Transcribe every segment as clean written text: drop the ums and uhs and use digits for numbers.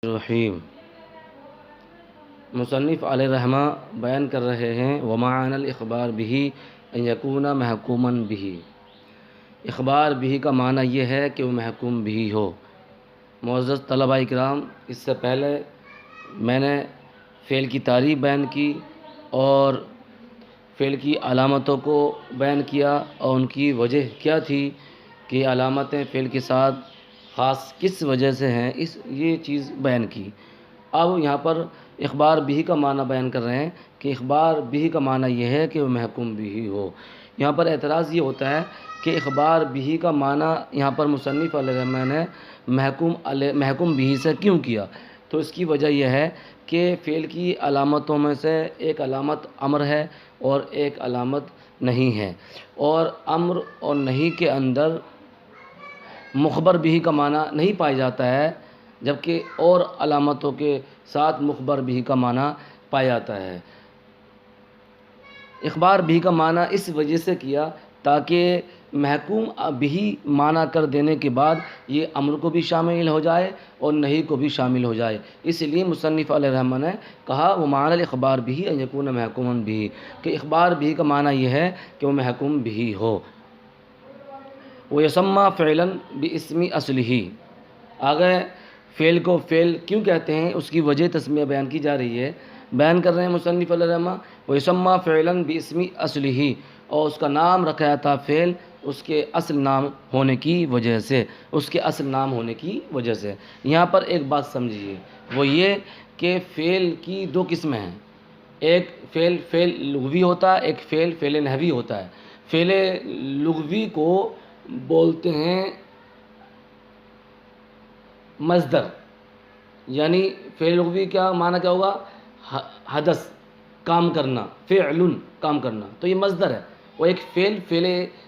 الرحیم مصنف علیہ رحمہ بیان کر رہے ہیں ومعنى الاخبار به ان یکون محکوما به۔ اخبار به کا معنی یہ ہے کہ وہ محکوم بھی ہو۔ معزز طلباء کرام، اس سے پہلے میں نے فعل کی تعریف بیان کی اور فعل کی علامتوں کو بیان کیا اور ان کی وجہ کیا تھی کہ علامتیں فعل کے ساتھ خاص کس وجہ سے ہیں، یہ چیز بیان کی۔ اب یہاں پر اخبار بھی کا معنی بیان کر رہے ہیں کہ اخبار بھی کا معنی یہ ہے کہ وہ محکوم بھی ہو۔ یہاں پر اعتراض یہ ہوتا ہے کہ اخبار بھی کا معنی یہاں پر مصنف علیہ الرحمہ نے محکوم بھی سے کیوں کیا؟ تو اس کی وجہ یہ ہے کہ فعل کی علامتوں میں سے ایک علامت امر ہے اور ایک علامت نہیں ہے، اور امر اور نہیں کے اندر مخبر بھی کا معنی نہیں پایا جاتا ہے، جبکہ اور علامتوں کے ساتھ مخبر بھی کا معنی پایا جاتا ہے۔ اخبار بھی کا معنی اس وجہ سے کیا تاکہ محکوم بھی معنی کر دینے کے بعد یہ امر کو بھی شامل ہو جائے اور نہیں کو بھی شامل ہو جائے۔ اس لیے مصنف علیہ الرحمہ نے کہا ومعنى الاخبار به ان يكون محکوما به، کہ اخبار بھی کا معنی یہ ہے کہ وہ محکوم بھی ہو۔ ويسمى فعلا باسم اصله، آگے فعل کو فعل کیوں کہتے ہیں اس کی وجہ تسمیہ بیان کی جا رہی ہے۔ بیان کر رہے ہیں مصنف علیہ الرحمہ ويسمى فعلا باسم اصله، اور اس کا نام رکھا جاتا فعل اس کے اصل نام ہونے کی وجہ سے، اس کے اصل نام ہونے کی وجہ سے۔ یہاں پر ایک بات سمجھیے، وہ یہ کہ فعل کی دو قسمیں ہیں، ایک فعل لغوی ہوتا ہے، ایک فعل نحوی ہوتا ہے۔ فعل لغوی کو بولتے ہیں مصدر، یعنی فعل لغوی کا معنی کیا ہوگا؟ حدث، کام کرنا، فعل کام کرنا، تو یہ مصدر ہے۔ وہ ایک فعل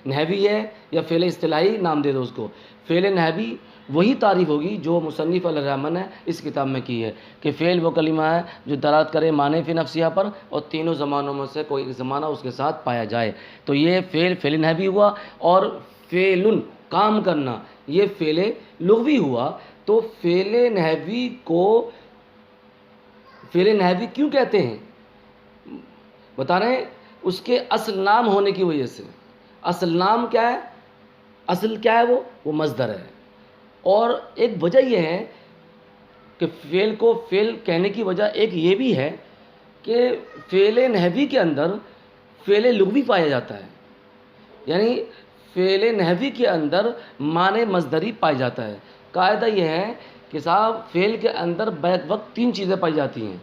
نحوی ہے یا فعل اصطلاحی نام دے دو اس کو۔ فعل نحوی وہی تعریف ہوگی جو مصنف علیہ الرحمہ نے اس کتاب میں کی ہے کہ فعل وہ کلمہ ہے جو دلالت کرے معنی فی نفسیہ پر اور تینوں زمانوں میں سے کوئی ایک زمانہ اس کے ساتھ پایا جائے، تو یہ فعل نحوی ہوا۔ اور فعل کام کرنا یہ فعل لغوی ہوا۔ تو فعل نحوی کو فعل نحوی کیوں کہتے ہیں بتا رہے ہیں، اس کے اصل نام ہونے کی وجہ سے۔ اصل نام کیا ہے؟ اصل کیا ہے؟ وہ مصدر ہے۔ اور ایک وجہ یہ ہے کہ فعل کو فعل کہنے کی وجہ ایک یہ بھی ہے کہ فعل نحوی کے اندر فعل لغوی پایا جاتا ہے، یعنی فعل نحوی کے اندر معنی مصدری پایا جاتا ہے۔ قاعدہ یہ ہے کہ صاحب فعل کے اندر بیک وقت تین چیزیں پائی جاتی ہیں۔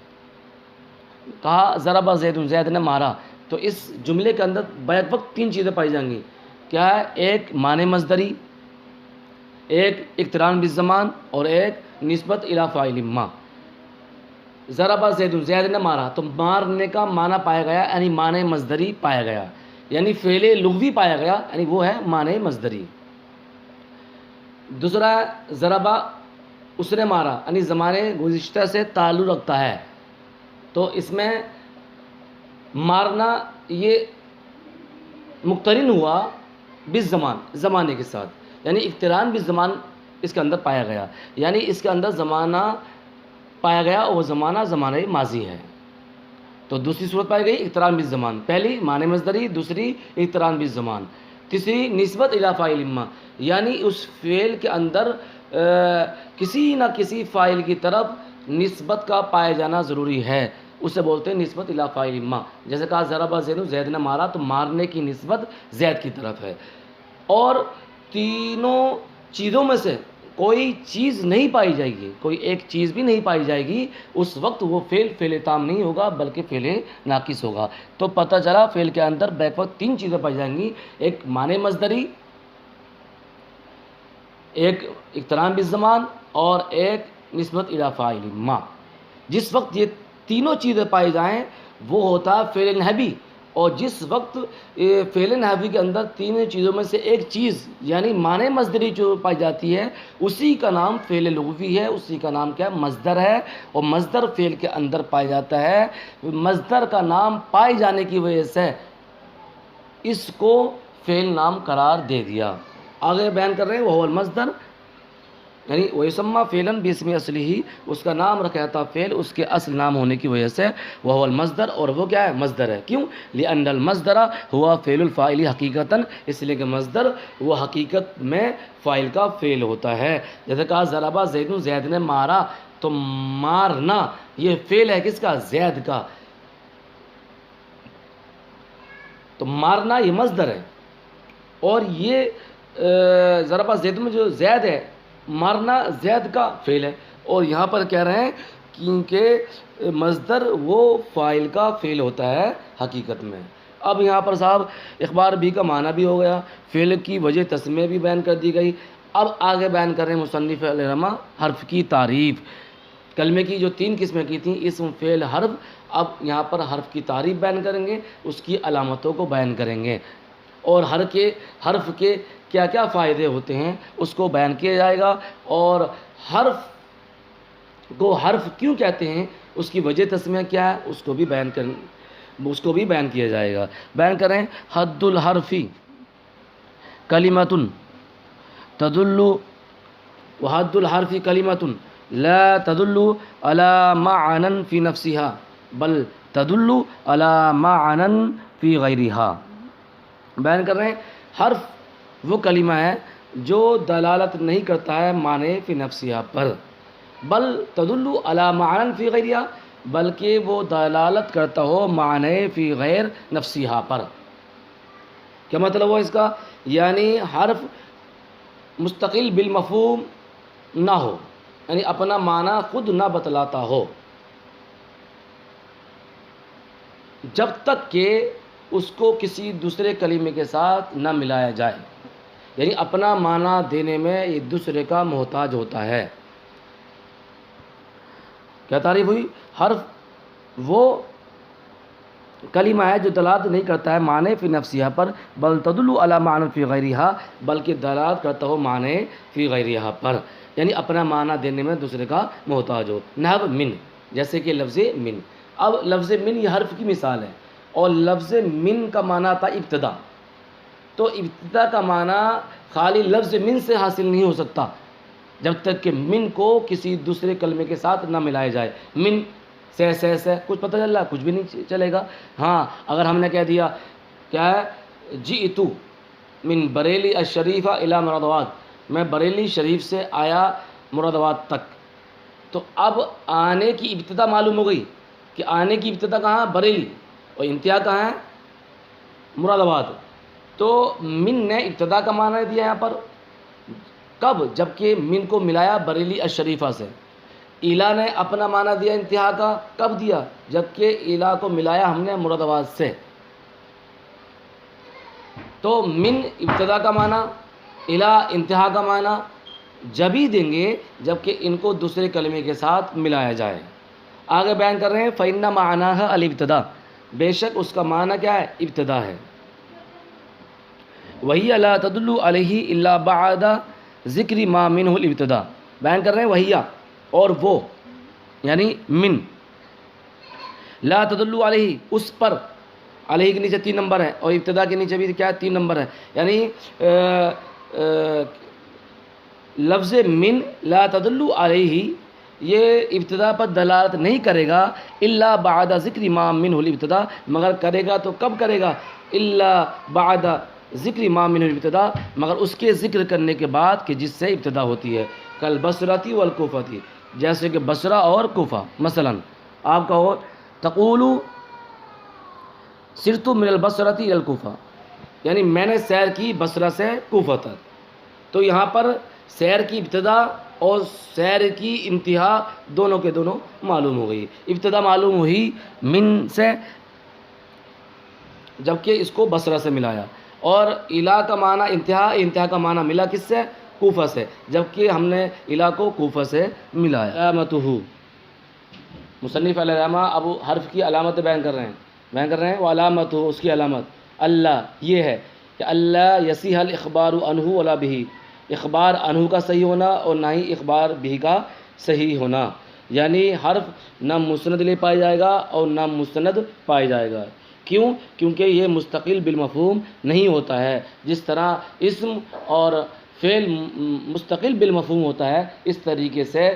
کہا ضرب زید، زید نے مارا، تو اس جملے کے اندر بیک وقت تین چیزیں پائی جائیں گی۔ کیا ہے؟ ایک معنی مصدری، ایک اقتران بالزمان، اور ایک نسبت الی فاعل ما۔ ضرب زید، زید نے مارا، تو مارنے کا معنی پایا گیا، یعنی معنی مصدری پایا گیا، یعنی فعل لغوی پایا گیا، یعنی وہ ہے معنی مصدری۔ دوسرا ضربہ، اس نے مارا، یعنی زمانے گزشتہ سے تعلق رکھتا ہے، تو اس میں مارنا یہ مقترن ہوا بالزمان، زمانے کے ساتھ، یعنی اقتران بالزمان اس کے اندر پایا گیا، یعنی اس کے اندر زمانہ پایا گیا اور وہ زمانہ زمانہ ماضی ہے۔ تو دوسری صورت پائی گئی اقتران بالزمان، پہلی معنی مصدری، دوسری اقتران بالزمان، تیسری نسبت الی فاعل ما، یعنی اس فعل کے اندر کسی نہ کسی فاعل کی طرف نسبت کا پایا جانا ضروری ہے، اسے بولتے ہیں نسبت الی فاعل ما۔ جیسے کہا ضرب زید، زید نے مارا، تو مارنے کی نسبت زید کی طرف ہے۔ اور تینوں چیزوں میں سے کوئی چیز نہیں پائی جائے گی، کوئی ایک چیز بھی نہیں پائی جائے گی، اس وقت وہ فعل تام نہیں ہوگا بلکہ فعل ناقص ہوگا۔ تو پتہ چلا فعل کے اندر بیک وقت تین چیزیں پائی جائیں گی، ایک معنی مصدری، ایک اقتران بالزمان، اور ایک نسبت الی فاعل ما۔ جس وقت یہ تینوں چیزیں پائی جائیں وہ ہوتا ہے فعل نحوی، اور جس وقت فعل نحوی کے اندر تینوں چیزوں میں سے ایک چیز یعنی معنی مصدری جو پائی جاتی ہے اسی کا نام فعل لغوی ہے، اسی کا نام کیا ہے؟ مصدر ہے، اور مصدر فعل کے اندر پایا جاتا ہے۔ مصدر کا نام پائے جانے کی وجہ سے اس کو فعل نام قرار دے دیا۔ آگے بیان کر رہے ہیں وہ المصدر یعنی ویسمہ فعلاً باسم اصلی ہی، اس کا نام رکھا جاتا فعل اس کے اصل نام ہونے کی وجہ سے، وہ المصدر، اور وہ کیا ہے؟ مصدر ہے۔ کیوں؟ لأن المصدر ہوا فعل الفاعل حقیقتاً، اس لیے کہ مصدر وہ حقیقت میں فاعل کا فعل ہوتا ہے۔ جیسے کہا ضربہ زید، زید نے مارا، تو مارنا یہ فعل ہے کس کا؟ زید کا۔ تو مارنا یہ مصدر ہے، اور یہ ضربہ زید میں جو زید ہے، مارنا زید کا فعل ہے، اور یہاں پر کہہ رہے ہیں کیونکہ مصدر وہ فاعل کا فعل ہوتا ہے حقیقت میں۔ اب یہاں پر صاحب اخبار بھی کا معنی بھی ہو گیا، فعل کی وجہ تسمیہ بھی بیان کر دی گئی۔ اب آگے بیان کر رہے ہیں مصنف علیہ رحمہ حرف کی تعریف۔ کلمے کی جو 3 قسمیں کی تھیں، اسم، فعل، حرف، اب یہاں پر حرف کی تعریف بیان کریں گے، اس کی علامتوں کو بیان کریں گے، اور حرف کے کیا کیا فائدے ہوتے ہیں اس کو بیان کیا جائے گا، اور حرف کو حرف کیوں کہتے ہیں، اس کی وجہ تسمیہ کیا ہے، اس کو بھی بیان کیا جائے گا۔ بیان کریں حد الحرفی کلمۃ تدل، وحد الحرفی کلمۃ لا تدل على معنى في نفسها بل تدل على معنى في غیرها۔ بیان کر رہے ہیں حرف وہ کلمہ ہے جو دلالت نہیں کرتا ہے معنی فی نفسیہ پر، بل تدل علی معنی فی غیرہا، بلکہ وہ دلالت کرتا ہو معنی فی غیر نفسیہ پر۔ کیا مطلب ہوا اس کا؟ یعنی حرف مستقل بالمفہوم نہ ہو، یعنی اپنا معنی خود نہ بتلاتا ہو، جب تک کہ اس کو کسی دوسرے کلمے کے ساتھ نہ ملایا جائے، یعنی اپنا معنی دینے میں ایک دوسرے کا محتاج ہوتا ہے۔ کیا تعریف ہوئی؟ حرف وہ کلمہ ہے جو دلالت نہیں کرتا ہے معنی فی نفسیہ پر، بل تدل علی معنی فی غیرہا، بلکہ دلالت کرتا ہو معنی فی غیرہا پر، یعنی اپنا معنی دینے میں دوسرے کا محتاج ہو۔ نحو من، جیسے کہ لفظ من۔ اب لفظ من یہ حرف کی مثال ہے، اور لفظ من کا معنی تھا ابتدا، تو ابتدا کا معنی خالی لفظ من سے حاصل نہیں ہو سکتا جب تک کہ من کو کسی دوسرے کلمے کے ساتھ نہ ملایا جائے۔ من سے کچھ پتہ چل رہا؟ کچھ بھی نہیں چلے گا۔ ہاں اگر ہم نے کہہ دیا کیا ہے، جئتو من بریلی الشریفہ الی مراد آباد، میں بریلی شریف سے آیا مراد آباد تک، تو اب آنے کی ابتدا معلوم ہو گئی کہ آنے کی ابتدا کہاں؟ بریلی، اور انتہا کہاں ہے؟ مراد آباد۔ تو من نے ابتدا کا معنی دیا یہاں پر، کب؟ جبکہ من کو ملایا بریلی الشریفہ سے۔ ایلا نے اپنا معنی دیا انتہا کا، کب دیا؟ جبکہ ایلا کو ملایا ہم نے مراد آباد سے۔ تو من ابتدا کا معنی، ایلا انتہا کا معنی جب ہی دیں گے جبکہ ان کو دوسرے کلمے کے ساتھ ملایا جائے۔ آگے بیان کر رہے ہیں فإن معناها الابتدا، بے شک اس کا معنی کیا ہے؟ ابتدا ہے۔ وہی لا تدل علیہ الا بعد ذکر ما منہ الابتدا، بیان کر رہے ہیں وہی، اور وہ یعنی من، لا تدل علیہ اس پر، علیہ کے نیچے 3 نمبر ہے، اور ابتدا کے نیچے بھی کیا ہے؟ 3 نمبر ہے، یعنی لفظ من لا تدل علیہ یہ ابتدا پر دلالت نہیں کرے گا، الا بعد ذکر ما منہ الابتدا، مگر کرے گا تو کب کرے گا؟ الا بعد ذکر ما منہ الابتدا، مگر اس کے ذکر کرنے کے بعد کہ جس سے ابتدا ہوتی ہے۔ کل بصرتی والکوفتی، جیسے کہ بصرہ اور کوفہ۔ مثلا آپ کہو تقول سرت من البصرتی الی الکوفہ، یعنی میں نے سیر کی بصرہ سے کوفہ تک، تو یہاں پر سیر کی ابتدا اور سیر کی انتہا دونوں کے دونوں معلوم ہو گئی۔ ابتدا معلوم ہوئی من سے جبکہ اس کو بصرہ سے ملایا، اور الا کا معنی انتہا، انتہا کا معنی ملا کس سے؟ کوفہ سے، جبکہ ہم نے الا کو کوفہ سے ملایا۔ علامتہ، مصنف علیہ رحمہ اب حرف کی علامت بیان کر رہے ہیں وہ علامت اس کی علامت اللہ یہ ہے کہ اللہ یصح الاخبار عنہ ولا بہ، اخبار عنہ کا صحیح ہونا اور نہ ہی اخبار بہ کا صحیح ہونا، یعنی حرف نہ مسند لے پایا جائے گا اور نہ مستند پایا جائے گا۔ کیوں؟ کیونکہ یہ مستقل بالمفہوم نہیں ہوتا ہے، جس طرح اسم اور فعل مستقل بالمفہوم ہوتا ہے، اس طریقے سے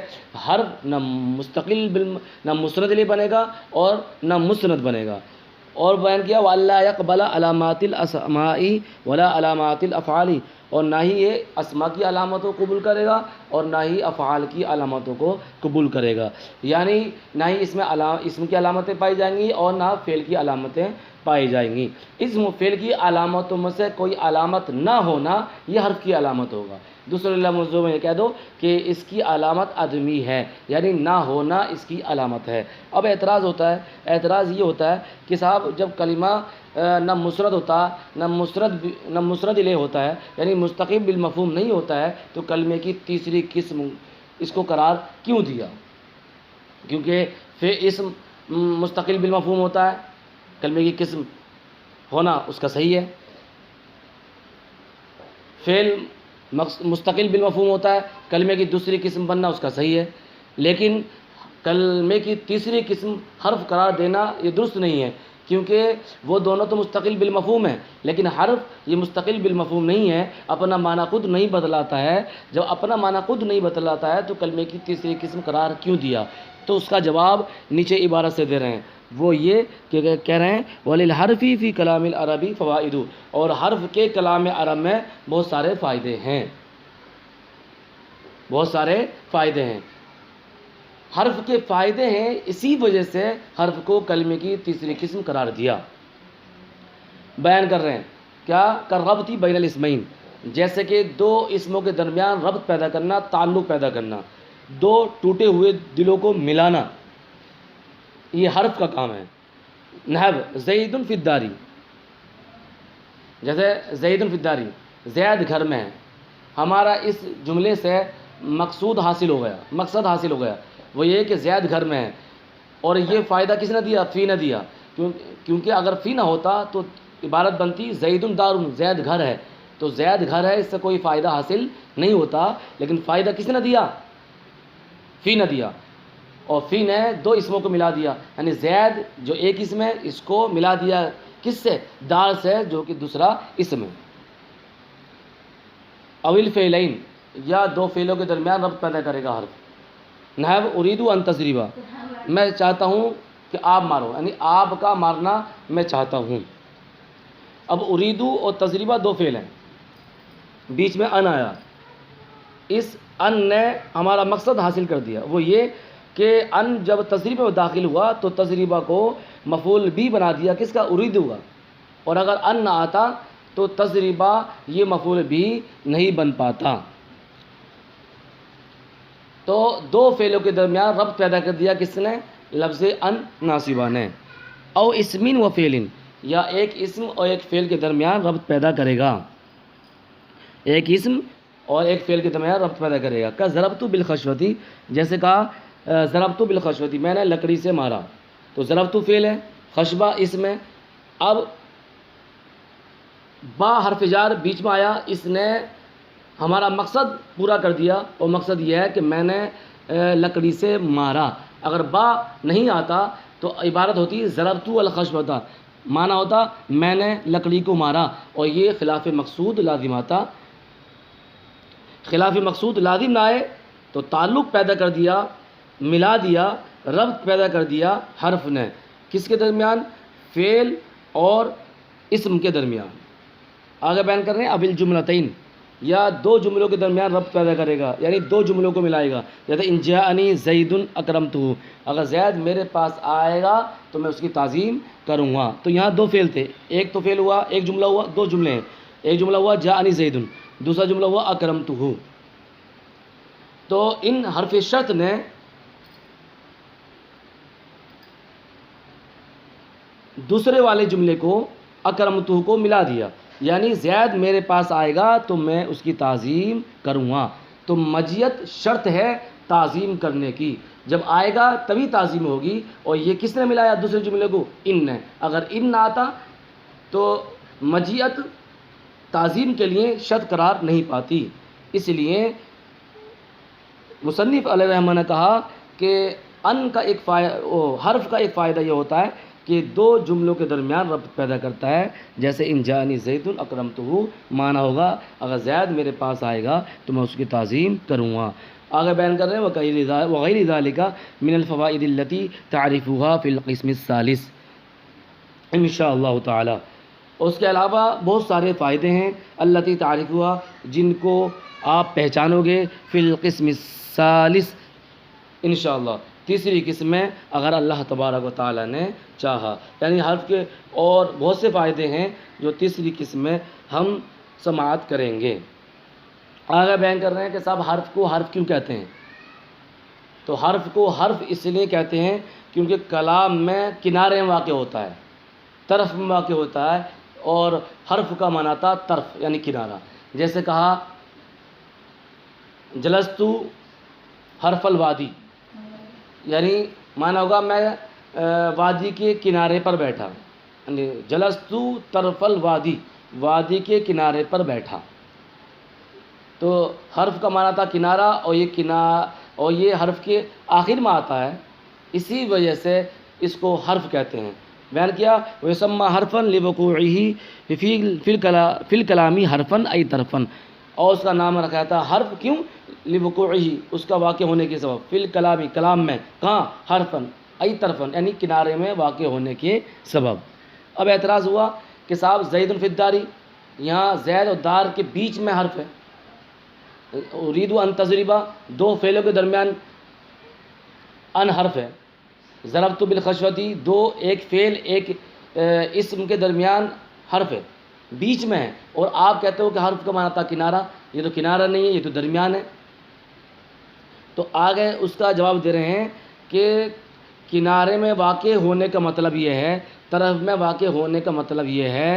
حرف نہ نہ مسند لیے بنے گا اور نہ مسند بنے گا۔ اور بیان کیا وَأَلَّا يَقْبَلَ عَلَامَاتِ الْأَسْمَاءِ وَلَا عَلَامَاتِ الْأَفْعَالِ، اور نہ ہی یہ اسماء کی علامتوں کو قبول کرے گا اور نہ ہی افعال کی علامتوں کو قبول کرے گا، یعنی نہ ہی اس میں اسم کی علامتیں پائی جائیں گی اور نہ فعل کی علامتیں پائی جائیں گی۔ اسم و فعل کی علامتوں میں سے کوئی علامت نہ ہونا یہ حرف کی علامت ہوگا۔ دوسرے لفظوں میں یہ کہہ دو کہ اس کی علامت عدمی ہے، یعنی نہ ہونا اس کی علامت ہے۔ اب اعتراض ہوتا ہے، اعتراض یہ ہوتا ہے کہ صاحب جب کلمہ نہ مسرد ہوتا نہ مسرد الیہ ہوتا ہے، یعنی مستقل بالمفہوم نہیں ہوتا ہے، تو کلمے کی تیسری قسم اس کو قرار کیوں دیا؟ کیونکہ اسم مستقل بالمفہوم ہوتا ہے، کلمے کی قسم ہونا اس کا صحیح ہے، فعل مستقل بالمفہوم ہوتا ہے، کلمے کی دوسری قسم بننا اس کا صحیح ہے، لیکن کلمے کی تیسری قسم حرف قرار دینا یہ درست نہیں ہے، کیونکہ وہ دونوں تو مستقل بالمفہوم ہیں، لیکن حرف یہ مستقل بالمفہوم نہیں ہے، اپنا معنی خود نہیں بدلاتا ہے۔ جب اپنا معنی خود نہیں بدلاتا ہے تو کلمے کی تیسری قسم قرار کیوں دیا؟ تو اس کا جواب نیچے عبارت سے دے رہے ہیں، وہ یہ کہ کہہ رہے ہیں وَلِلْحَرْفِ فِي كَلَامِ الْعَرَبِ فَوَائِدُ، اور حرف کے کلام عرب میں بہت سارے فائدے ہیں، بہت سارے فائدے ہیں، حرف کے فائدے ہیں، اسی وجہ سے حرف کو کلمے کی تیسری قسم قرار دیا۔ بیان کر رہے ہیں کیا کالربط بین الاسمین، جیسے کہ دو اسموں کے درمیان ربط پیدا کرنا، تعلق پیدا کرنا، دو ٹوٹے ہوئے دلوں کو ملانا، یہ حرف کا کام ہے۔ نحو زید فی الداری، جیسے زید فی الداری، زید گھر میں ہے، ہمارا اس جملے سے مقصد حاصل ہو گیا، وہ یہ کہ زید گھر میں ہے، اور یہ فائدہ کس نے دیا؟ فی نے دیا، کیونکہ اگر فی نہ ہوتا تو عبارت بنتی زید دار، زید گھر ہے، تو زید گھر ہے، اس سے کوئی فائدہ حاصل نہیں ہوتا، لیکن فائدہ کس نے دیا؟ فی نے دیا، اور فی نے دو اسموں کو ملا دیا، یعنی زید جو ایک اسم ہے اس کو ملا دیا کس سے؟ دار سے، جو کہ دوسرا اسم ہے۔ اویل فعلین، یا دو فعلوں کے درمیان ربط پیدا کرے گا حرف۔ نحو اريد ان تضربا، میں چاہتا ہوں کہ آپ مارو، یعنی آپ کا مارنا میں چاہتا ہوں۔ اب اريد اور تضربا دو فعل ہیں، بیچ میں ان آیا، اس ان نے ہمارا مقصد حاصل کر دیا، وہ یہ کہ ان جب تضریبہ میں داخل ہوا تو تضریبہ کو مفعول بھی بنا دیا، کس کا؟ اريد ہوا، اور اگر ان نہ آتا تو تضریبہ یہ مفعول بھی نہیں بن پاتا۔ تو دو فعلوں کے درمیان ربط پیدا کر دیا کس نے؟ لفظ ان ناصبہ نے۔ او اسمین و فعلن، یا ایک اسم اور ایک فعل کے درمیان ربط پیدا کرے گا، ایک اسم اور ایک فعل کے درمیان ربط پیدا کرے گا۔ کا ضربت بالخشوتی، جیسے کہا ضربت بالخشوتی، میں نے لکڑی سے مارا، تو ضربت فعل ہے، خشبہ اسم ہے، اب با حرف جار بیچ میں آیا، اس نے ہمارا مقصد پورا کر دیا، اور مقصد یہ ہے کہ میں نے لکڑی سے مارا۔ اگر با نہیں آتا تو عبارت ہوتی ضربت الخشبۃ، معنی ہوتا میں نے لکڑی کو مارا، اور یہ خلاف مقصود لازم آتا۔ خلاف مقصود لازم نہ آئے تو تعلق پیدا کر دیا، ملا دیا، ربط پیدا کر دیا حرف نے، کس کے درمیان؟ فعل اور اسم کے درمیان۔ آگے بیان کر رہے ہیں اب الجملتین، یا دو جملوں کے درمیان ربط پیدا کرے گا، یعنی دو جملوں کو ملائے گا، جیسے ان جاءنی زید اکرمتہ، اگر زید میرے پاس آئے گا تو میں اس کی تعظیم کروں گا۔ تو یہاں دو فعل تھے، ایک تو فعل ہوا، ایک جملہ ہوا، دو جملے ہیں، ایک جملہ ہوا جاءنی زید، دوسرا جملہ ہوا اکرمتہ۔ تو ان حرف شرط نے دوسرے والے جملے کو اکرمتہ کو ملا دیا، یعنی زید میرے پاس آئے گا تو میں اس کی تعظیم کروں گا۔ تو مجیت شرط ہے تعظیم کرنے کی، جب آئے گا تبھی تعظیم ہوگی، اور یہ کس نے ملایا دوسرے جملے کو؟ ان نے۔ اگر ان نہ آتا تو مجیت تعظیم کے لیے شرط قرار نہیں پاتی۔ اس لیے مصنف علیہ رحمہ نے کہا کہ ان کا ایک حرف کا ایک فائدہ یہ ہوتا ہے کہ دو جملوں کے درمیان ربط پیدا کرتا ہے. جیسے ان جانی زید اکرمتہ، معنی ہوگا اگر زید میرے پاس آئے گا تو میں اس کی تعظیم کروں گا. آگے بیان کر رہے ہیں وغیر ذالک من الفوائد التي تعرفها في القسم الثالث انشاءاللہ تعالی. اس کے علاوہ بہت سارے فائدے ہیں التي تعرفها جن کو آپ پہچانو گے فی القسم الثالث انشاءاللہ، تیسری قسم میں اگر اللہ تبارک و تعالی نے چاہا. یعنی حرف کے اور بہت سے فائدے ہیں جو تیسری قسم میں ہم سماعت کریں گے. آگے بیان کر رہے ہیں کہ صاحب حرف کو حرف کیوں کہتے ہیں؟ تو حرف کو حرف اس لیے کہتے ہیں کیونکہ کلام میں کنارے میں واقع ہوتا ہے، طرف میں واقع ہوتا ہے، اور حرف کا معنی تھا طرف یعنی کنارہ. جیسے کہا جلستو حرف الوادی، یعنی معنی ہوگا میں وادی کے کنارے پر بیٹھا، یعنی جلستو طرف الوادی، وادی کے کنارے پر بیٹھا. تو حرف کا معنی تھا کنارہ، اور یہ حرف کے آخر میں آتا ہے، اسی وجہ سے اس کو حرف کہتے ہیں. بیان کیا وَيُسَمَّى حرفاً لِوَقُوعِهِ فِي الْكَلَامِ حرفاً أي طرفاً، اور اس کا نام رکھا تھا حرف کیوں؟ لِوَقُوعِهِ، اس کا واقع ہونے کے سبب، فی الکلامی کلام میں، کہاں؟ حرفاً أي طرفاً یعنی کنارے میں واقع ہونے کے سبب. اب اعتراض ہوا کہ صاحب زید فی الدار، یہاں زید اور دار کے بیچ میں حرف ہے. اريد ان تضرب، دو فعلوں کے درمیان ان حرف ہے. ضربت بالخشوتی، دو ایک فعل ایک اسم کے درمیان حرف ہے، بیچ میں ہے، اور آپ کہتے ہو کہ حرف کا معنی تھا کنارہ. یہ تو کنارہ نہیں ہے، یہ تو درمیان ہے. تو آگے اس کا جواب دے رہے ہیں کہ کنارے میں واقع ہونے کا مطلب یہ ہے، طرف میں واقع ہونے کا مطلب یہ ہے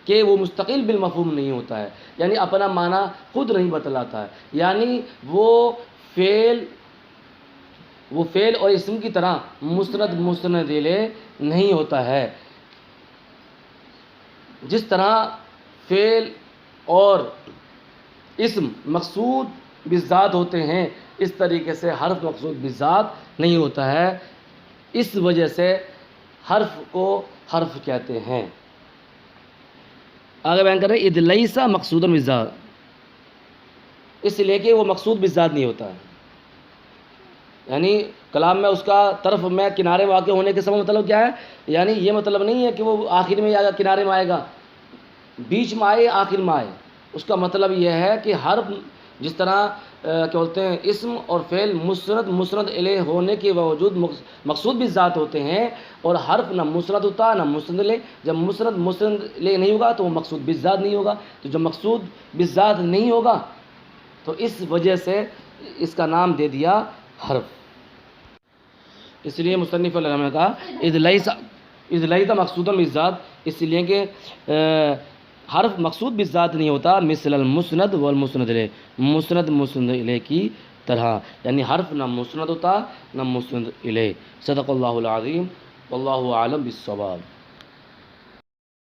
کہ وہ مستقل بالمفہوم نہیں ہوتا ہے، یعنی اپنا معنی خود نہیں بتلاتا ہے. یعنی وہ فعل اور اسم کی طرح مستند الیہ نہیں ہوتا ہے. جس طرح فعل اور اسم مقصود بالذات ہوتے ہیں، اس طریقے سے حرف مقصود بالذات نہیں ہوتا ہے. اس وجہ سے حرف کو حرف کہتے ہیں. آگے بیان کر رہے ہیں اذ لیس مقصودا بالذات، اس لیے کہ وہ مقصود بالذات نہیں ہوتا ہے. یعنی کلام میں اس کا طرف میں کنارے میں واقع ہونے کے سبب مطلب کیا ہے؟ یعنی یہ مطلب نہیں ہے کہ وہ آخر میں آئے گا، کنارے میں آئے گا، بیچ میں آئے، آخر میں آئے. اس کا مطلب یہ ہے کہ حرف جس طرح کیا بولتے ہیں اسم اور فعل مسند الیہ ہونے کے باوجود مقصود بالذات ہوتے ہیں، اور حرف نہ مسند ہوتا نہ مسند الیہ. جب مسند الیہ نہیں ہوگا تو وہ مقصود بالذات نہیں ہوگا. تو جب مقصود بالذات نہیں ہوگا تو اس وجہ سے اس کا نام دے دیا حرف. اس لیے مصنف علیہ نے کہا اذ لیس مقصودا بالذات، اس لیے کہ حرف مقصود بالذات نہیں ہوتا، مثل المسند والمسند الیہ، مسند الیہ کی طرح. یعنی حرف نہ مسند ہوتا نہ مسند الیہ. صدق اللہ العظیم واللہ اعلم بالصواب.